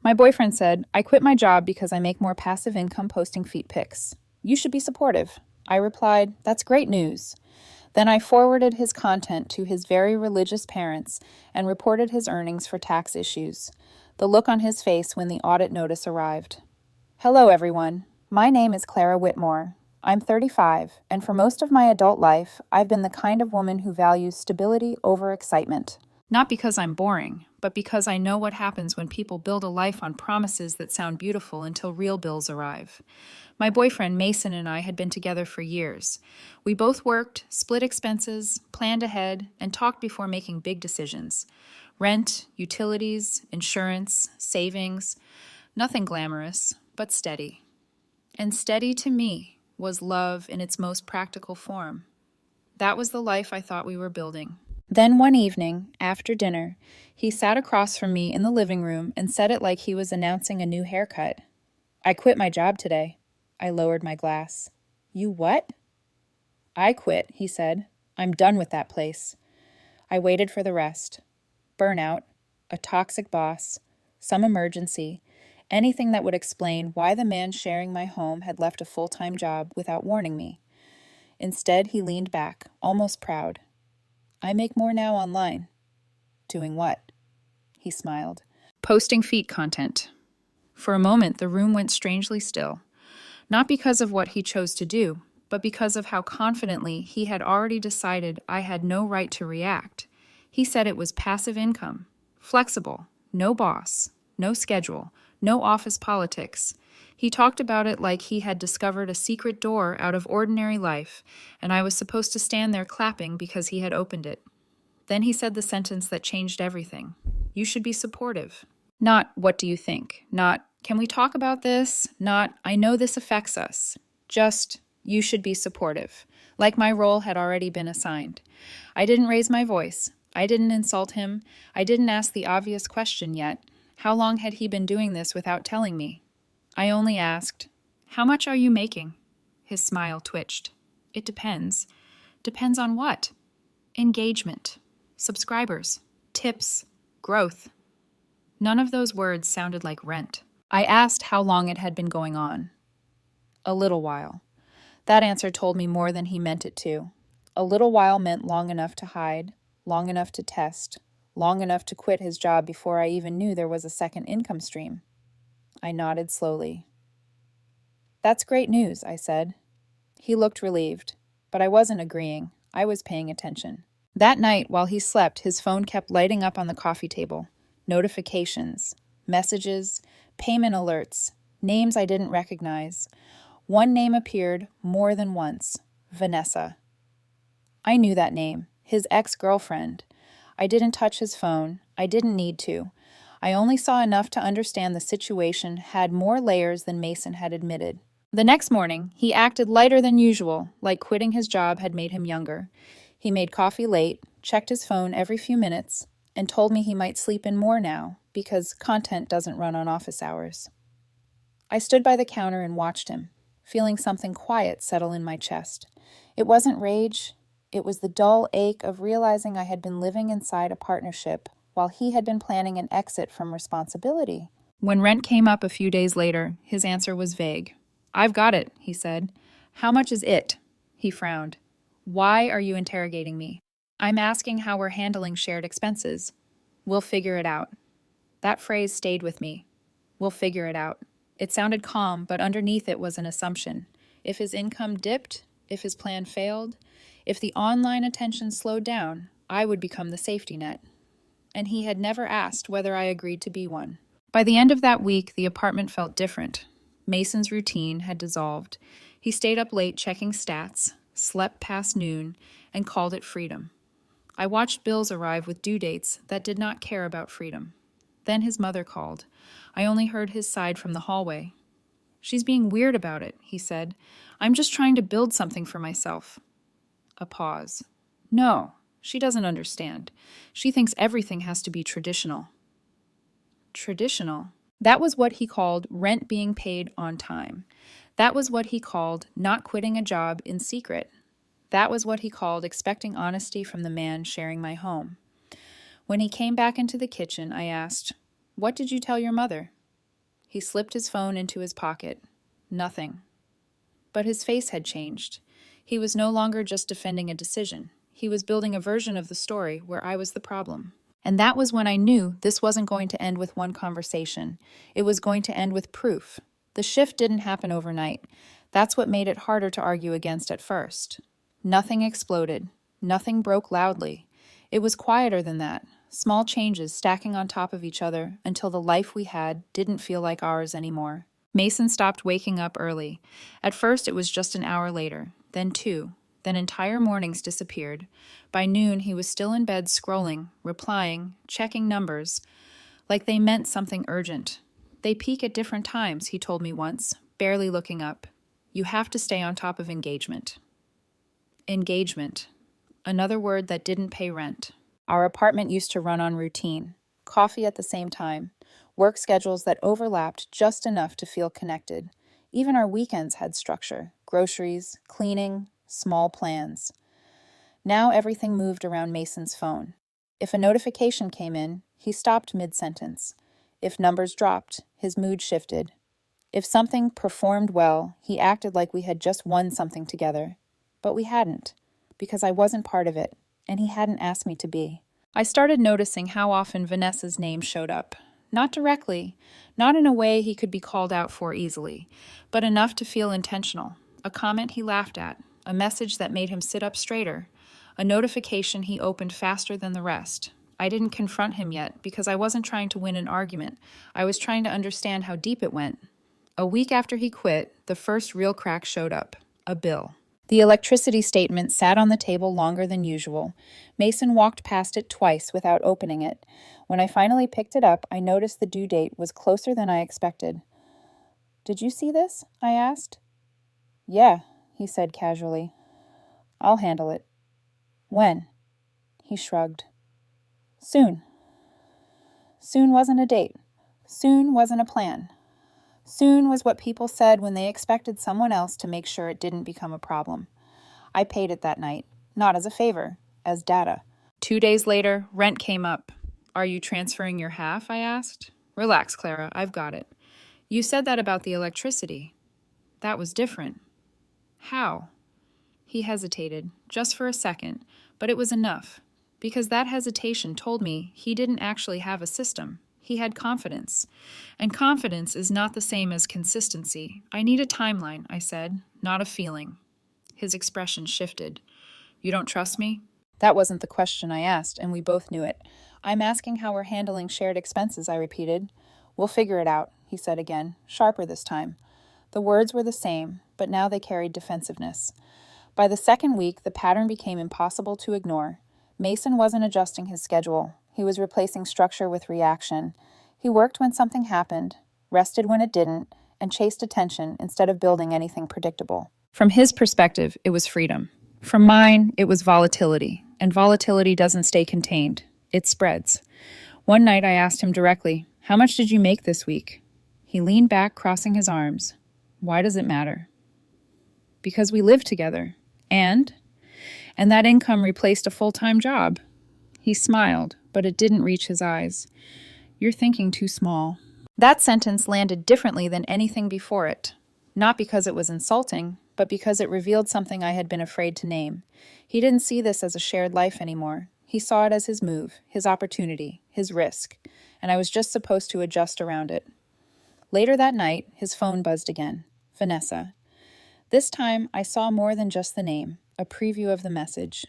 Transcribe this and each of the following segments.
My boyfriend said, I quit my job because I make more passive income posting feet pics. You should be supportive. I replied, that's great news. Then I forwarded his content to his very religious parents and reported his earnings for tax issues. The look on his face when the audit notice arrived. Hello, everyone. My name is Clara Whitmore. I'm 35, and for most of my adult life, I've been the kind of woman who values stability over excitement. Not because I'm boring, but because I know what happens when people build a life on promises that sound beautiful until real bills arrive. My boyfriend Mason and I had been together for years. We both worked, split expenses, planned ahead, and talked before making big decisions. Rent, utilities, insurance, savings. Nothing glamorous, but steady. And steady to me was love in its most practical form. That was the life I thought we were building. Then one evening, after dinner, he sat across from me in the living room and said it like he was announcing a new haircut. I quit my job today. I lowered my glass. You what? I quit, he said. I'm done with that place. I waited for the rest. Burnout, a toxic boss, some emergency, anything that would explain why the man sharing my home had left a full-time job without warning me. Instead, he leaned back, almost proud. I make more now online. Doing what? He smiled. Posting feet content. For a moment, the room went strangely still. Not because of what he chose to do, but because of how confidently he had already decided I had no right to react. He said it was passive income, flexible, no boss, no schedule, no office politics. He talked about it like he had discovered a secret door out of ordinary life, and I was supposed to stand there clapping because he had opened it. Then he said the sentence that changed everything. You should be supportive. Not, what do you think? Not, can we talk about this? Not, I know this affects us. Just, you should be supportive. Like my role had already been assigned. I didn't raise my voice. I didn't insult him. I didn't ask the obvious question yet. How long had he been doing this without telling me? I only asked, how much are you making? His smile twitched. It depends. Depends on what? Engagement, subscribers, tips, growth. None of those words sounded like rent. I asked how long it had been going on. A little while. That answer told me more than he meant it to. A little while meant long enough to hide, long enough to test, long enough to quit his job before I even knew there was a second income stream. I nodded slowly. That's great news, I said. He looked relieved, but I wasn't agreeing. I was paying attention. That night, while he slept, his phone kept lighting up on the coffee table. Notifications, messages, payment alerts, names I didn't recognize. One name appeared more than once, Vanessa. I knew that name, his ex-girlfriend. I didn't touch his phone. I didn't need to. I only saw enough to understand the situation had more layers than Mason had admitted. The next morning, he acted lighter than usual, like quitting his job had made him younger. He made coffee late, checked his phone every few minutes, and told me he might sleep in more now because content doesn't run on office hours. I stood by the counter and watched him, feeling something quiet settle in my chest. It wasn't rage. It was the dull ache of realizing I had been living inside a partnership while he had been planning an exit from responsibility. When rent came up a few days later, his answer was vague. I've got it, he said. How much is it? He frowned. Why are you interrogating me? I'm asking how we're handling shared expenses. We'll figure it out. That phrase stayed with me. We'll figure it out. It sounded calm, but underneath it was an assumption. If his income dipped, if his plan failed, if the online attention slowed down, I would become the safety net. And he had never asked whether I agreed to be one. By the end of that week, the apartment felt different. Mason's routine had dissolved. He stayed up late checking stats, slept past noon, and called it freedom. I watched bills arrive with due dates that did not care about freedom. Then his mother called. I only heard his side from the hallway. She's being weird about it, he said. I'm just trying to build something for myself. A pause. No, she doesn't understand. She thinks everything has to be traditional. Traditional? That was what he called rent being paid on time. That was what he called not quitting a job in secret. That was what he called expecting honesty from the man sharing my home. When he came back into the kitchen, I asked, "What did you tell your mother?" He slipped his phone into his pocket. Nothing. But his face had changed. He was no longer just defending a decision. He was building a version of the story where I was the problem. And that was when I knew this wasn't going to end with one conversation. It was going to end with proof. The shift didn't happen overnight. That's what made it harder to argue against at first. Nothing exploded. Nothing broke loudly. It was quieter than that. Small changes stacking on top of each other until the life we had didn't feel like ours anymore. Mason stopped waking up early. At first, it was just an hour later, then 2, then entire mornings disappeared. By noon, he was still in bed scrolling, replying, checking numbers, like they meant something urgent. They peak at different times, he told me once, barely looking up. You have to stay on top of engagement. Engagement. Another word that didn't pay rent. Our apartment used to run on routine. Coffee at the same time. Work schedules that overlapped just enough to feel connected. Even our weekends had structure. Groceries, cleaning, small plans. Now everything moved around Mason's phone. If a notification came in, he stopped mid-sentence. If numbers dropped, his mood shifted. If something performed well, he acted like we had just won something together. But we hadn't, because I wasn't part of it, and he hadn't asked me to be. I started noticing how often Vanessa's name showed up. Not directly, not in a way he could be called out for easily, but enough to feel intentional. A comment he laughed at, a message that made him sit up straighter, a notification he opened faster than the rest. I didn't confront him yet because I wasn't trying to win an argument. I was trying to understand how deep it went. A week after he quit, the first real crack showed up, a bill. The electricity statement sat on the table longer than usual. Mason walked past it twice without opening it. When I finally picked it up, I noticed the due date was closer than I expected. "Did you see this?" I asked. "Yeah," he said casually. "I'll handle it." "When?" He shrugged. "Soon." Soon wasn't a date. Soon wasn't a plan. Soon was what people said when they expected someone else to make sure it didn't become a problem. I paid it that night, not as a favor, as data. 2 days later, rent came up. "Are you transferring your half?" I asked. "Relax, Clara, I've got it." "You said that about the electricity." "That was different." "How?" He hesitated, just for a second, but it was enough, because that hesitation told me he didn't actually have a system. He had confidence. And confidence is not the same as consistency. "I need a timeline," I said, "not a feeling." His expression shifted. "You don't trust me?" That wasn't the question I asked, and we both knew it. "I'm asking how we're handling shared expenses," I repeated. "We'll figure it out," he said again, sharper this time. The words were the same, but now they carried defensiveness. By the second week, the pattern became impossible to ignore. Mason wasn't adjusting his schedule. He was replacing structure with reaction. He worked when something happened, rested when it didn't, and chased attention instead of building anything predictable. From his perspective, it was freedom. From mine, it was volatility. And volatility doesn't stay contained. It spreads. One night I asked him directly, "How much did you make this week?" He leaned back, crossing his arms. "Why does it matter?" "Because we live together. And that income replaced a full-time job." He smiled, but it didn't reach his eyes. "You're thinking too small." That sentence landed differently than anything before it. Not because it was insulting, but because it revealed something I had been afraid to name. He didn't see this as a shared life anymore. He saw it as his move, his opportunity, his risk, and I was just supposed to adjust around it. Later that night, his phone buzzed again. Vanessa. This time, I saw more than just the name, a preview of the message.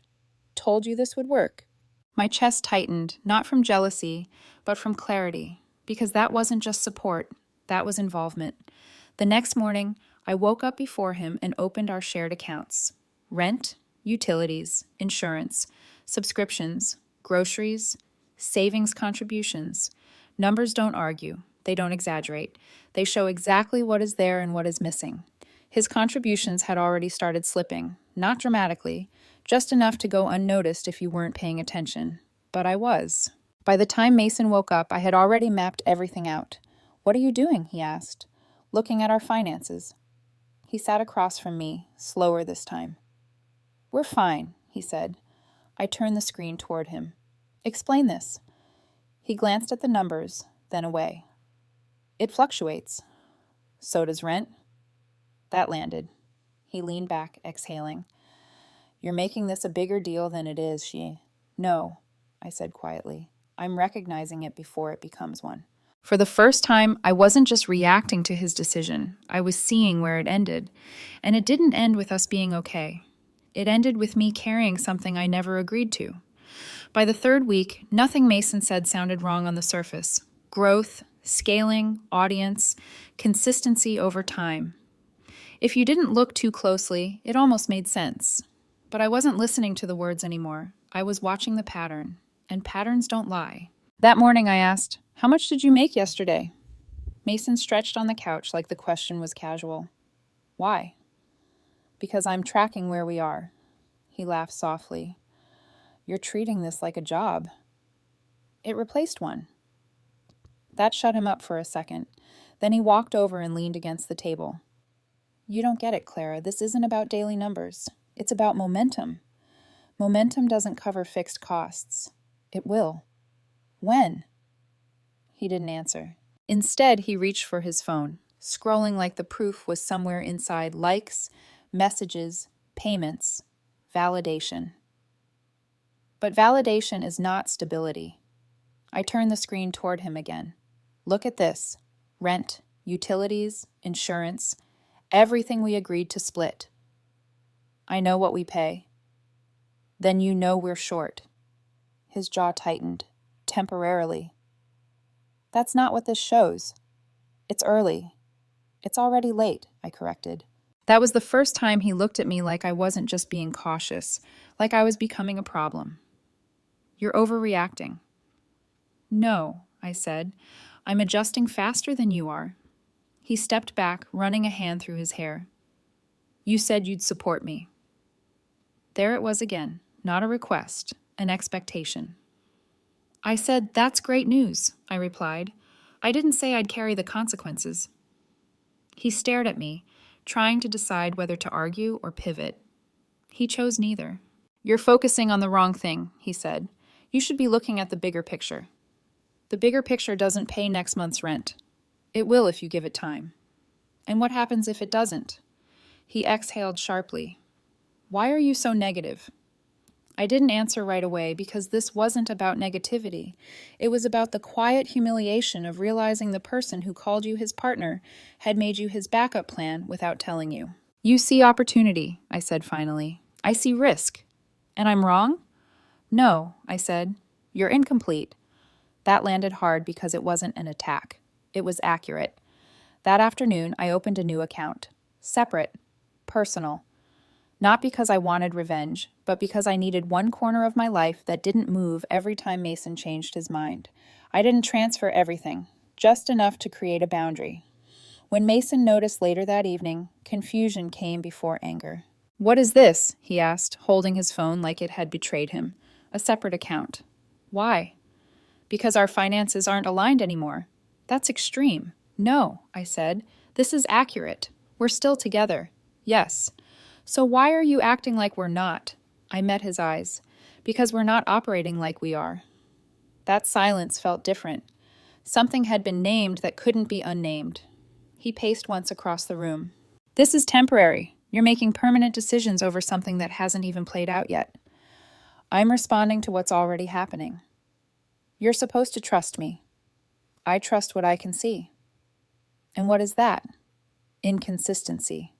"Told you this would work." My chest tightened, not from jealousy, but from clarity, because that wasn't just support, that was involvement. The next morning, I woke up before him and opened our shared accounts. Rent, utilities, insurance, subscriptions, groceries, savings contributions. Numbers don't argue, they don't exaggerate. They show exactly what is there and what is missing. His contributions had already started slipping, not dramatically, just enough to go unnoticed if you weren't paying attention. But I was. By the time Mason woke up, I had already mapped everything out. "What are you doing?" he asked. "Looking at our finances." He sat across from me, slower this time. "We're fine," he said. I turned the screen toward him. "Explain this." He glanced at the numbers, then away. It fluctuates. So does rent. That landed. He leaned back, exhaling. You're making this a bigger deal than it is, No, I said quietly. I'm recognizing it before it becomes one. For the first time, I wasn't just reacting to his decision. I was seeing where it ended. And it didn't end with us being okay. It ended with me carrying something I never agreed to. By the third week, nothing Mason said sounded wrong on the surface. Growth, scaling, audience, consistency over time. If you didn't look too closely, it almost made sense. But I wasn't listening to the words anymore. I was watching the pattern, and patterns don't lie. That morning I asked, "How much did you make yesterday?" Mason stretched on the couch like the question was casual. Why? Because I'm tracking where we are. He laughed softly. You're treating this like a job. It replaced one. That shut him up for a second. Then he walked over and leaned against the table. You don't get it, Clara. This isn't about daily numbers. It's about momentum. Momentum doesn't cover fixed costs. It will. When? He didn't answer. Instead, he reached for his phone, scrolling like the proof was somewhere inside likes, messages, payments, validation. But validation is not stability. I turned the screen toward him again. Look at this. Rent, utilities, insurance, everything we agreed to split. I know what we pay. Then you know we're short. His jaw tightened, temporarily. That's not what this shows. It's early. It's already late, I corrected. That was the first time he looked at me like I wasn't just being cautious, like I was becoming a problem. You're overreacting. No, I said. I'm adjusting faster than you are. He stepped back, running a hand through his hair. You said you'd support me. There it was again, not a request, an expectation. I said, that's great news, I replied. I didn't say I'd carry the consequences. He stared at me, trying to decide whether to argue or pivot. He chose neither. You're focusing on the wrong thing, he said. You should be looking at the bigger picture. The bigger picture doesn't pay next month's rent. It will if you give it time. And what happens if it doesn't? He exhaled sharply. Why are you so negative? I didn't answer right away because this wasn't about negativity. It was about the quiet humiliation of realizing the person who called you his partner had made you his backup plan without telling you. You see opportunity, I said finally. I see risk. And I'm wrong? No, I said. You're incomplete. That landed hard because it wasn't an attack. It was accurate. That afternoon, I opened a new account. Separate. Personal. Not because I wanted revenge, but because I needed one corner of my life that didn't move every time Mason changed his mind. I didn't transfer everything, just enough to create a boundary. When Mason noticed later that evening, confusion came before anger. What is this? He asked, holding his phone like it had betrayed him. A separate account. Why? Because our finances aren't aligned anymore. That's extreme. No, I said. This is accurate. We're still together. Yes. So why are you acting like we're not? I met his eyes. Because we're not operating like we are. That silence felt different. Something had been named that couldn't be unnamed. He paced once across the room. This is temporary. You're making permanent decisions over something that hasn't even played out yet. I'm responding to what's already happening. You're supposed to trust me. I trust what I can see. And what is that? Inconsistency.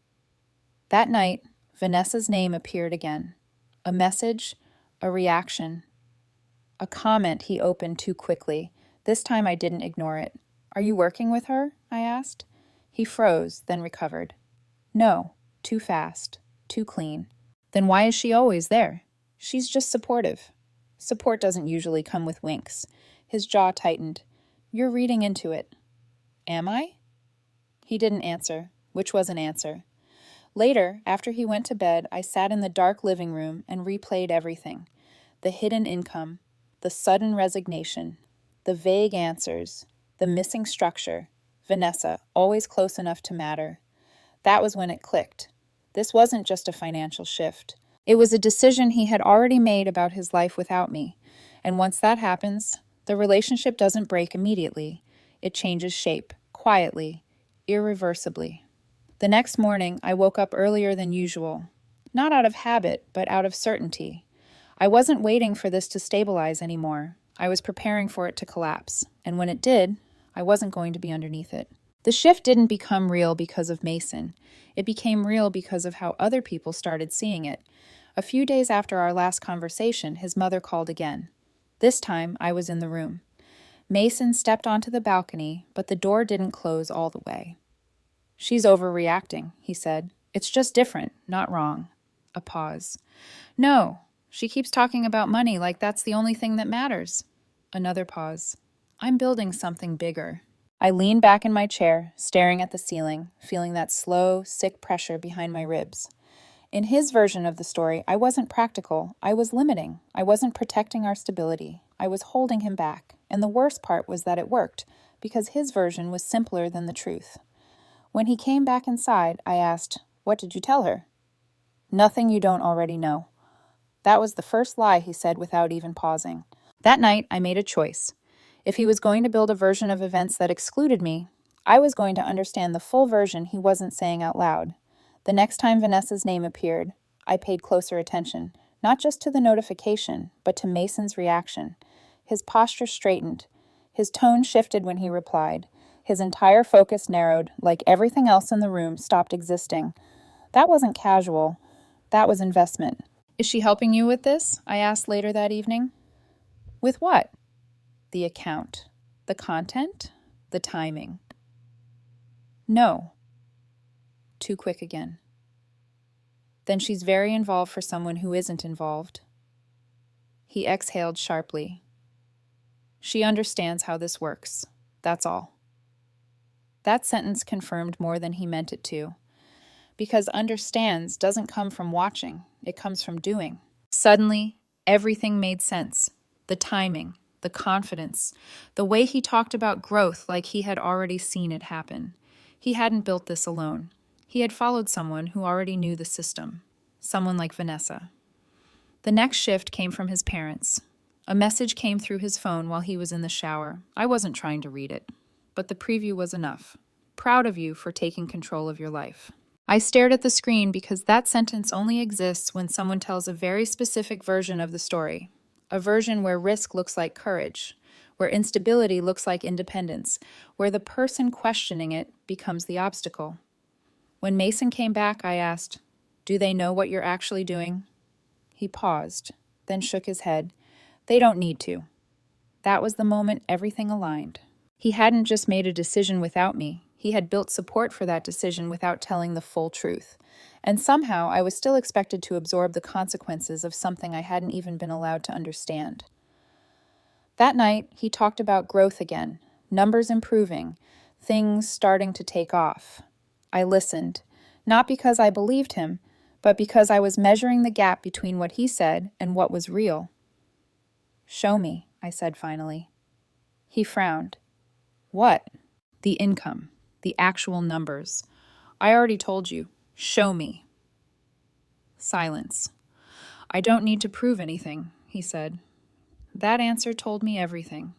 That night, Vanessa's name appeared again. A message, a reaction, a comment he opened too quickly. This time I didn't ignore it. Are you working with her? I asked. He froze, then recovered. No, too fast, too clean. Then why is she always there? She's just supportive. Support doesn't usually come with winks. His jaw tightened. You're reading into it. Am I? He didn't answer, which was an answer. Later, after he went to bed, I sat in the dark living room and replayed everything. The hidden income, the sudden resignation, the vague answers, the missing structure. Vanessa, always close enough to matter. That was when it clicked. This wasn't just a financial shift. It was a decision he had already made about his life without me. And once that happens, the relationship doesn't break immediately. It changes shape, quietly. quietly, irreversibly. The next morning, I woke up earlier than usual. Not out of habit, but out of certainty. I wasn't waiting for this to stabilize anymore. I was preparing for it to collapse. And when it did, I wasn't going to be underneath it. The shift didn't become real because of Mason. It became real because of how other people started seeing it. A few days after our last conversation, his mother called again. This time, I was in the room. Mason stepped onto the balcony, but the door didn't close all the way. "She's overreacting," he said. "It's just different, not wrong." A pause. "No, she keeps talking about money like that's the only thing that matters." Another pause. "I'm building something bigger." I leaned back in my chair, staring at the ceiling, feeling that slow, sick pressure behind my ribs. In his version of the story, I wasn't practical. I was limiting. I wasn't protecting our stability. I was holding him back. And the worst part was that it worked, because his version was simpler than the truth. When he came back inside, I asked, "What did you tell her?" "Nothing you don't already know." That was the first lie he said without even pausing. That night, I made a choice. If he was going to build a version of events that excluded me, I was going to understand the full version he wasn't saying out loud. The next time Vanessa's name appeared, I paid closer attention, not just to the notification, but to Mason's reaction. His posture straightened. His tone shifted when he replied. His entire focus narrowed, like everything else in the room stopped existing. That wasn't casual. That was investment. "Is she helping you with this?" I asked later that evening. "With what?" "The account. The content. The timing." "No." Too quick again. "Then she's very involved for someone who isn't involved." He exhaled sharply. "She understands how this works. That's all." That sentence confirmed more than he meant it to. Because understands doesn't come from watching, it comes from doing. Suddenly, everything made sense. The timing, the confidence, the way he talked about growth like he had already seen it happen. He hadn't built this alone. He had followed someone who already knew the system, someone like Vanessa. The next shift came from his parents. A message came through his phone while he was in the shower. I wasn't trying to read it, but the preview was enough. "Proud of you for taking control of your life." I stared at the screen because that sentence only exists when someone tells a very specific version of the story. A version where risk looks like courage, where instability looks like independence, where the person questioning it becomes the obstacle. When Mason came back, I asked, "Do they know what you're actually doing?" He paused, then shook his head. "They don't need to." That was the moment everything aligned. He hadn't just made a decision without me. He had built support for that decision without telling the full truth. And somehow I was still expected to absorb the consequences of something I hadn't even been allowed to understand. That night, he talked about growth again, numbers improving, things starting to take off. I listened, not because I believed him, but because I was measuring the gap between what he said and what was real. "Show me," I said finally. He frowned. "What?" "The income. The actual numbers. I already told you. Show me." Silence. "I don't need to prove anything," he said. That answer told me everything.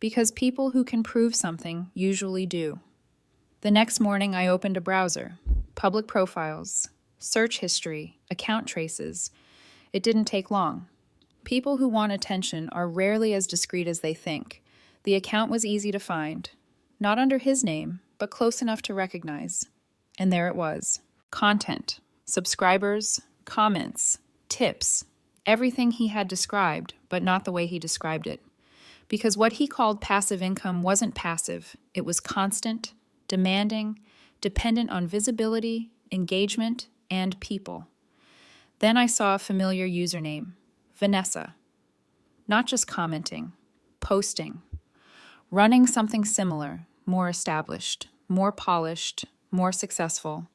Because people who can prove something usually do. The next morning I opened a browser. Public profiles, search history, account traces. It didn't take long. People who want attention are rarely as discreet as they think. The account was easy to find. Not under his name, but close enough to recognize. And there it was. Content, subscribers, comments, tips, everything he had described, but not the way he described it. Because what he called passive income wasn't passive. It was constant, demanding, dependent on visibility, engagement, and people. Then I saw a familiar username, Vanessa. Not just commenting, posting, running something similar, more established, more polished, more successful.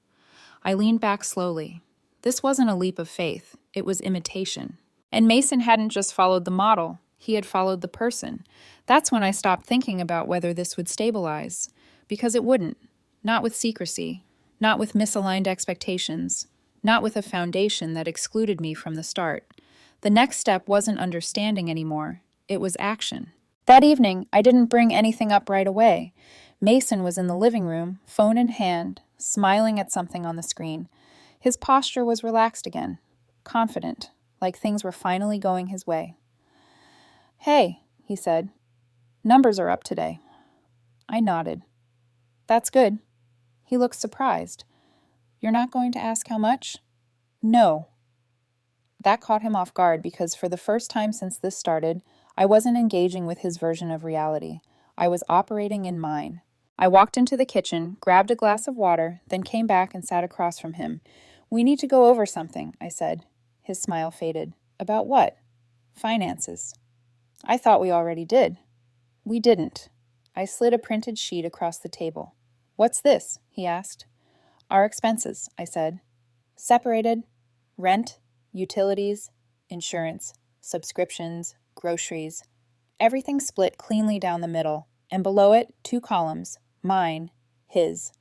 I leaned back slowly. This wasn't a leap of faith, it was imitation. And Mason hadn't just followed the model, he had followed the person. That's when I stopped thinking about whether this would stabilize. Because it wouldn't. Not with secrecy, not with misaligned expectations, not with a foundation that excluded me from the start. The next step wasn't understanding anymore, it was action. That evening, I didn't bring anything up right away. Mason was in the living room, phone in hand, smiling at something on the screen. His posture was relaxed again, confident, like things were finally going his way. "Hey," he said. "Numbers are up today." I nodded. "That's good." He looked surprised. "You're not going to ask how much?" "No." That caught him off guard because for the first time since this started, I wasn't engaging with his version of reality. I was operating in mine. I walked into the kitchen, grabbed a glass of water, then came back and sat across from him. "We need to go over something," I said. His smile faded. "About what?" "Finances." "I thought we already did." "We didn't." I slid a printed sheet across the table. "What's this?" he asked. "Our expenses," I said. "Separated. Rent, utilities, insurance, subscriptions, groceries. Everything split cleanly down the middle, and below it, 2 columns, mine, his."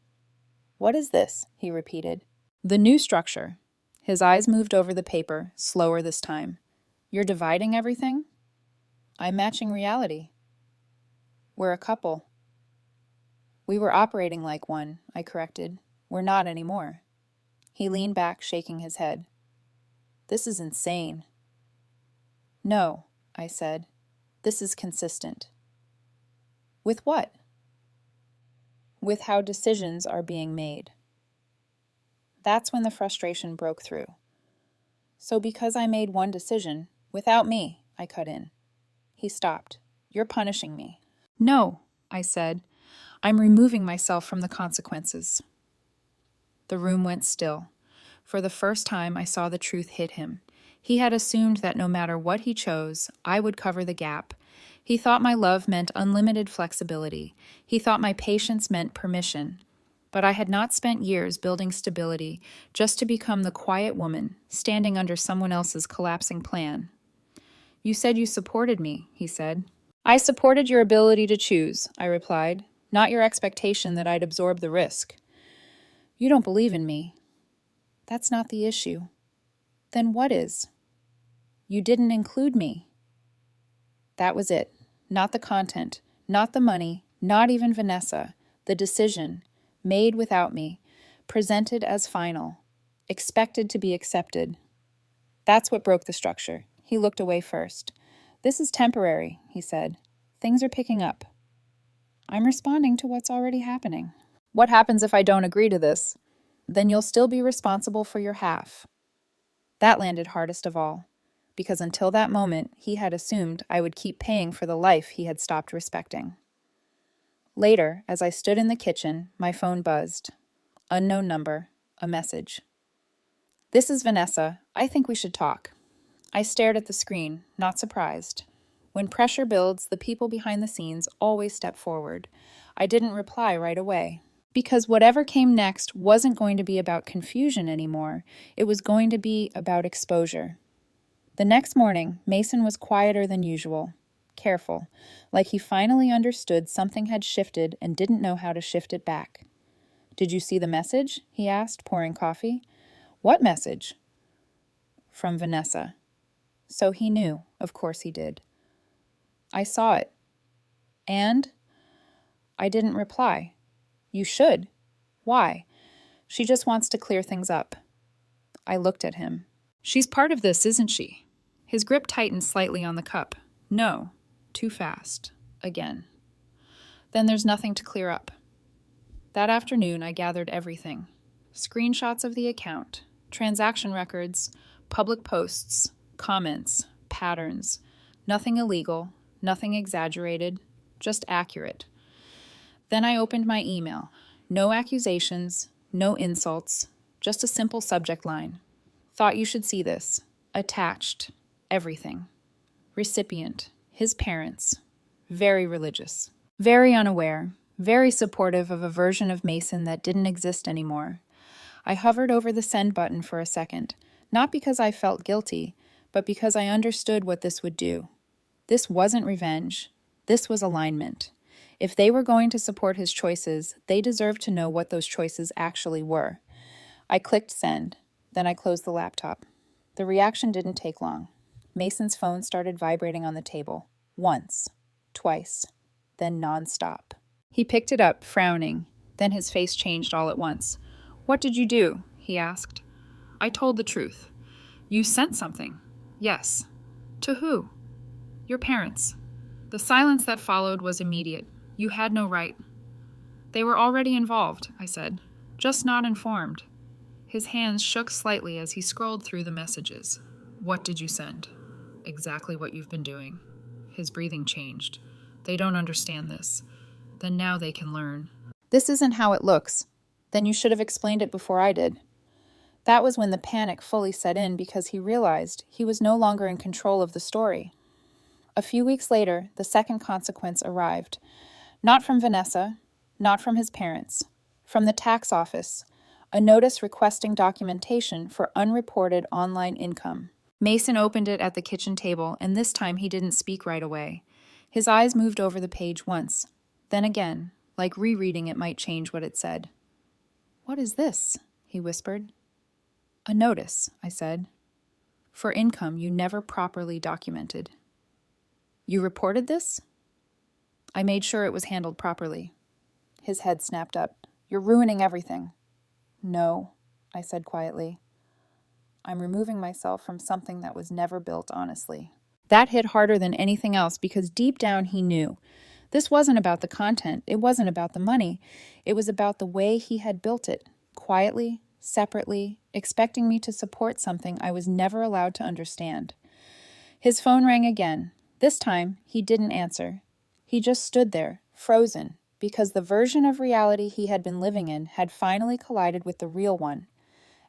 "What is this?" he repeated. "The new structure." His eyes moved over the paper, slower this time. "You're dividing everything?" "I'm matching reality." "We're a couple." "We were operating like one," I corrected. "We're not anymore." He leaned back, shaking his head. "This is insane." "No," I said. "This is consistent." "With what?" "With how decisions are being made." That's when the frustration broke through. "So because I made one decision, without me," I cut in. He stopped. "You're punishing me." "No," I said. "I'm removing myself from the consequences." The room went still. For the first time, I saw the truth hit him. He had assumed that no matter what he chose, I would cover the gap. He thought my love meant unlimited flexibility. He thought my patience meant permission. But I had not spent years building stability just to become the quiet woman, standing under someone else's collapsing plan. "You said you supported me," he said. "I supported your ability to choose," I replied, "not your expectation that I'd absorb the risk." "You don't believe in me." "That's not the issue." "Then what is?" "You didn't include me." That was it. Not the content, not the money, not even Vanessa. The decision, made without me, presented as final, expected to be accepted. That's what broke the structure. He looked away first. "This is temporary," he said. "Things are picking up." "I'm responding to what's already happening." "What happens if I don't agree to this?" "Then you'll still be responsible for your half." That landed hardest of all, because until that moment, he had assumed I would keep paying for the life he had stopped respecting. Later, as I stood in the kitchen, my phone buzzed. Unknown number, a message. "This is Vanessa. I think we should talk." I stared at the screen, not surprised. When pressure builds, the people behind the scenes always step forward. I didn't reply right away. Because whatever came next wasn't going to be about confusion anymore. It was going to be about exposure. The next morning, Mason was quieter than usual, careful, like he finally understood something had shifted and didn't know how to shift it back. "Did you see the message?" he asked, pouring coffee. "What message?" "From Vanessa." So he knew. Of course he did. "I saw it." "And?" I didn't reply. "You should." "Why?" "She just wants to clear things up." I looked at him. "She's part of this, isn't she?" His grip tightened slightly on the cup. "No." Too fast. Again. "Then there's nothing to clear up." That afternoon, I gathered everything. Screenshots of the account, transaction records, public posts, comments, patterns. Nothing illegal, nothing exaggerated, just accurate. Then I opened my email. No accusations, no insults, just a simple subject line. "Thought you should see this." Attached. Everything. Recipient. His parents. Very religious. Very unaware. Very supportive of a version of Mason that didn't exist anymore. I hovered over the send button for a second, not because I felt guilty, but because I understood what this would do. This wasn't revenge. This was alignment. If they were going to support his choices, they deserved to know what those choices actually were. I clicked send. Then I closed the laptop. The reaction didn't take long. Mason's phone started vibrating on the table. Once. Twice. Then nonstop. He picked it up, frowning. Then his face changed all at once. "What did you do?" he asked. "I told the truth." "You sent something?" "Yes." "To who?" "Your parents." The silence that followed was immediate. "You had no right." "They were already involved," I said. "Just not informed." His hands shook slightly as he scrolled through the messages. "What did you send?" "Exactly what you've been doing." His breathing changed. "They don't understand this. Then now they can learn." "This isn't how it looks." "Then you should have explained it before I did." That was when the panic fully set in because he realized he was no longer in control of the story. A few weeks later, the second consequence arrived. Not from Vanessa, not from his parents, from the tax office, a notice requesting documentation for unreported online income. Mason opened it at the kitchen table, and this time he didn't speak right away. His eyes moved over the page once, then again, like rereading it might change what it said. "What is this?" he whispered. "A notice," I said, "for income you never properly documented." "You reported this?" "I made sure it was handled properly." His head snapped up. "You're ruining everything." "No," I said quietly. "I'm removing myself from something that was never built honestly." That hit harder than anything else because deep down he knew. This wasn't about the content. It wasn't about the money. It was about the way he had built it, quietly, separately, expecting me to support something I was never allowed to understand. His phone rang again. This time, he didn't answer. He just stood there, frozen, because the version of reality he had been living in had finally collided with the real one.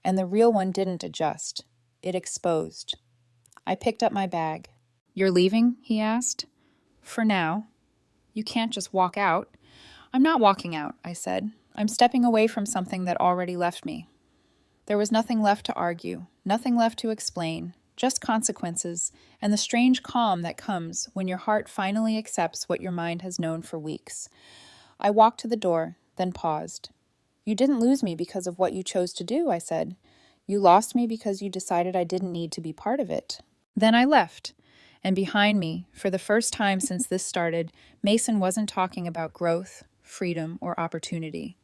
And the real one didn't adjust. It exposed. I picked up my bag. "You're leaving?" he asked. "For now." "You can't just walk out." "I'm not walking out," I said. "I'm stepping away from something that already left me." There was nothing left to argue, nothing left to explain, just consequences, and the strange calm that comes when your heart finally accepts what your mind has known for weeks. I walked to the door, then paused. "You didn't lose me because of what you chose to do," I said. "You lost me because you decided I didn't need to be part of it." Then I left. And behind me, for the first time since this started, Mason wasn't talking about growth, freedom, or opportunity.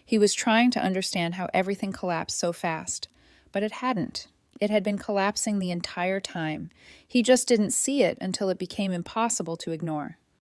He was trying to understand how everything collapsed so fast. But it hadn't. It had been collapsing the entire time. He just didn't see it until it became impossible to ignore.